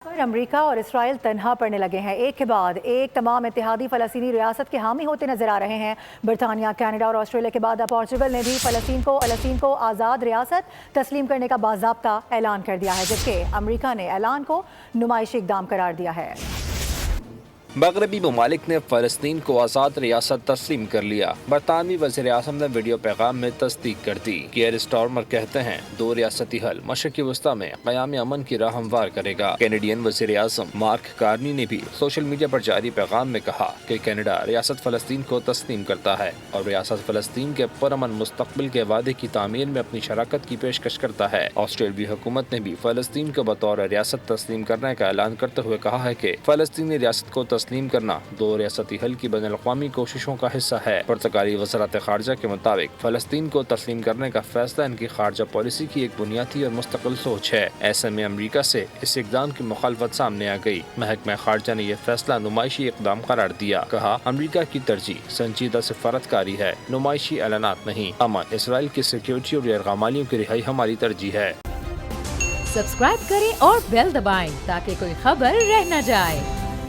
पर अमरीका और इसराइल तन्हा पड़ने लगे हैं। एक के बाद एक तमाम इत्तेहादी फ़लस्तीनी रियासत के हामी होते नजर आ रहे हैं। बरतानिया, कनाडा और ऑस्ट्रेलिया के बाद अब पोर्चुगल ने भी फ़लस्तीन को आज़ाद रियासत तस्लीम करने का बाज़ाब्ता ऐलान कर दिया है, जबकि अमरीका ने ऐलान को नुमाइशी इक़दाम करार दिया है। मगरबी ममालिक ने फ़लस्तीन को आज़ाद रियासत तस्लीम कर लिया। बरतानवी वज़ीर-ए-आज़म ने वीडियो पैगाम में तस्दीक कर दी। केयर स्टार्मर कहते हैं 2 रियासती हल मशरक़ी वस्ता में क़याम अमन की राह हमवार करेगा। कैनेडियन वज़ीर-ए-आज़म मार्क कार्नी ने भी सोशल मीडिया पर जारी पैगाम में कहा कि कनाडा रियासत फ़लस्तीन को तस्लीम करता है और रियासत फ़लस्तीन के पुरअमन मुस्तक़बिल के वादे की तामीर में अपनी शराकत की पेशकश करता है। ऑस्ट्रेलियाई हुकूमत ने भी फ़लस्तीन को बतौर रियासत तस्लीम करने का ऐलान करते हुए कहा है कि फ़लस्तीनी रियासत को तस्लीम करना 2 रियासती हल की बैनुल-अक़वामी कोशिशों का हिस्सा है। पुर्तगाली वज़ारत ख़ारजा के मुताबिक फ़लस्तीन को तस्लीम करने का फैसला इनकी ख़ारजा पॉलिसी की एक बुनियादी और मुस्तक़िल सोच है। ऐसे में अमरीका से इस इक़दाम की मुखालफत सामने आ गई। महकमा ख़ारजा ने यह फैसला नुमाइशी इक़दाम करार दिया। कहा, अमरीका की तरजीह संजीदा सिफारतकारी है, नुमाइशी ऐलानात नहीं। अमन, इसराइल की सिक्योरिटी और गैरगामालियों की रिहाई हमारी तरजीह है। सब्सक्राइब करें और बेल दबाएं ताकि कोई खबर रह न जाए।